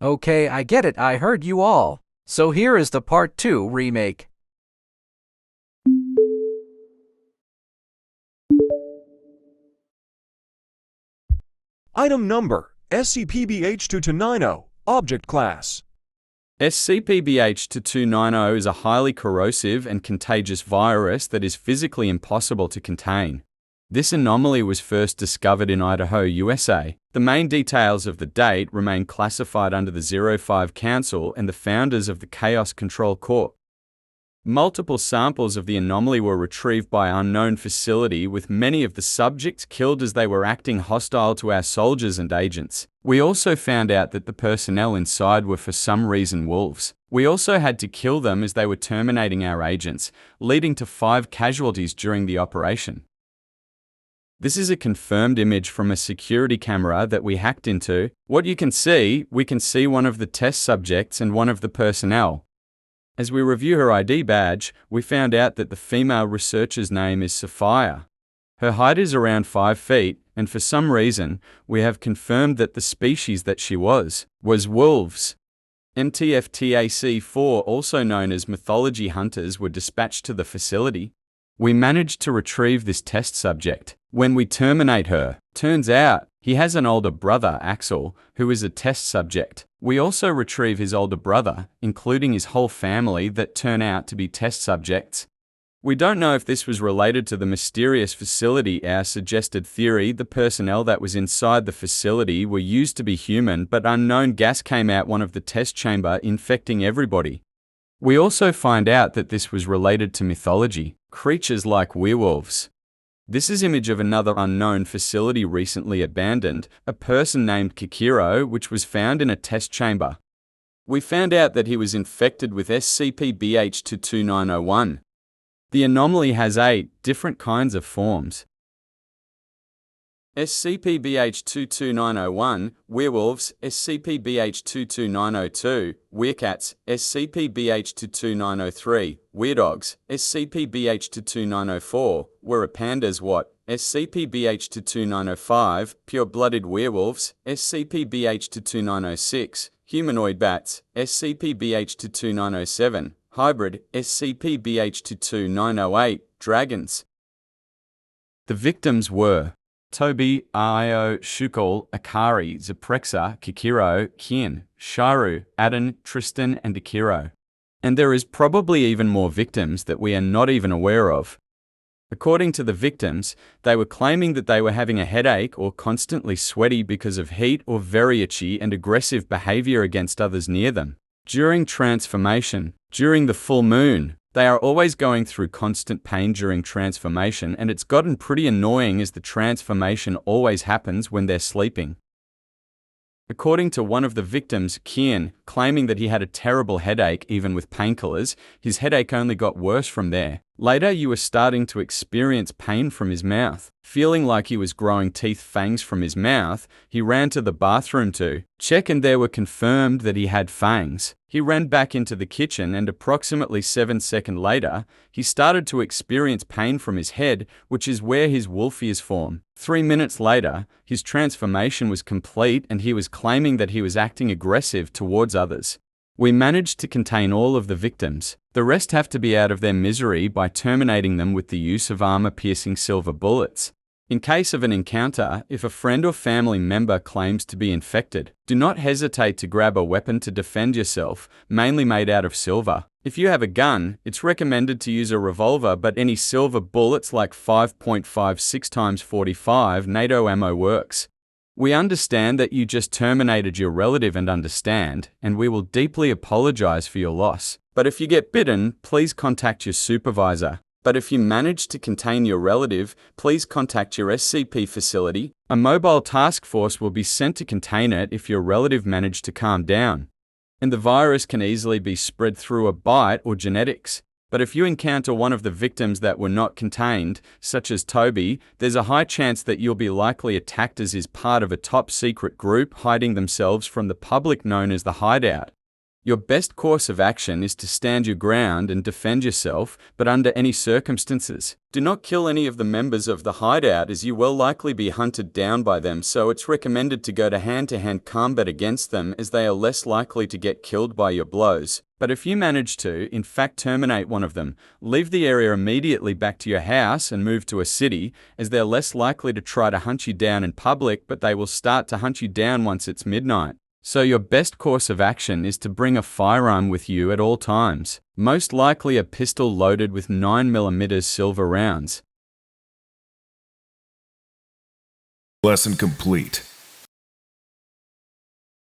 Okay, I get it, I heard you all. So here is the Part 2 remake. Item number SCP-BH2290 Object Class. SCP-BH2290 is a highly corrosive and contagious virus that is physically impossible to contain. This anomaly was first discovered in Idaho, USA. The main details of the date remain classified under the 05 Council and the founders of the Chaos Control Corp. Multiple samples of the anomaly were retrieved by unknown facility, with many of the subjects killed as they were acting hostile to our soldiers and agents. We also found out that the personnel inside were for some reason wolves. We also had to kill them as they were terminating our agents, leading to 5 casualties during the operation. This is a confirmed image from a security camera that we hacked into. What you can see, we can see one of the test subjects and one of the personnel. As we review her ID badge, we found out that the female researcher's name is Sophia. Her height is around 5 feet, and for some reason, we have confirmed that the species that she was wolves. MTF-TAC-4, also known as mythology hunters, were dispatched to the facility. We managed to retrieve this test subject. When we terminate her, turns out he has an older brother, Axel, who is a test subject. We also retrieve his older brother, including his whole family, that turn out to be test subjects. We don't know if this was related to the mysterious facility. Our suggested theory: the personnel that was inside the facility were used to be human, but unknown gas came out one of the test chamber, infecting everybody. We also find out that this was related to mythology, creatures like werewolves. This is image of another unknown facility recently abandoned, a person named Kikiro, which was found in a test chamber. We found out that he was infected with SCP-BH2290. The anomaly has 8 different kinds of forms. SCP-BH22901, werewolves, SCP-BH22902, werecats, SCP-BH22903, weirdogs, SCP-BH22904, werepandas what, SCP-BH22905, pure-blooded werewolves, SCP-BH22906, humanoid bats, SCP-BH22907, hybrid, SCP-BH22908, dragons. The victims were Toby, Io, Shukal, Akari, Zaprexa, Kikiro, Kian, Shiru, Adan, Tristan, and Akiro. And there is probably even more victims that we are not even aware of. According to the victims, they were claiming that they were having a headache or constantly sweaty because of heat or very itchy and aggressive behavior against others near them. During transformation, during the full moon, they are always going through constant pain during transformation, and it's gotten pretty annoying as the transformation always happens when they're sleeping. According to one of the victims, Kian, claiming that he had a terrible headache even with painkillers, his headache only got worse from there. Later, you were starting to experience pain from his mouth. Feeling like he was growing teeth fangs from his mouth, he ran to the bathroom to check, and there were confirmed that he had fangs. He ran back into the kitchen, and approximately 7 seconds later, he started to experience pain from his head, which is where his wolf ears form. 3 minutes later, his transformation was complete, and he was claiming that he was acting aggressive towards others. We managed to contain all of the victims. The rest have to be out of their misery by terminating them with the use of armor-piercing silver bullets. In case of an encounter, if a friend or family member claims to be infected, do not hesitate to grab a weapon to defend yourself, mainly made out of silver. If you have a gun, it's recommended to use a revolver, but any silver bullets like 5.56x45 NATO ammo works. We understand that you just terminated your relative and we will deeply apologize for your loss. But if you get bitten, please contact your supervisor. But if you manage to contain your relative, please contact your SCP facility. A mobile task force will be sent to contain it if your relative managed to calm down. And the virus can easily be spread through a bite or genetics. But if you encounter one of the victims that were not contained, such as Toby, there's a high chance that you'll be likely attacked, as is part of a top secret group hiding themselves from the public known as the Hideout. Your best course of action is to stand your ground and defend yourself, but under any circumstances. Do not kill any of the members of the hideout, as you will likely be hunted down by them, so it's recommended to go to hand combat against them, as they are less likely to get killed by your blows. But if you manage to, in fact, terminate one of them, leave the area immediately back to your house and move to a city, as they're less likely to try to hunt you down in public, but they will start to hunt you down once it's midnight. So your best course of action is to bring a firearm with you at all times, most likely a pistol loaded with 9mm silver rounds. Lesson complete.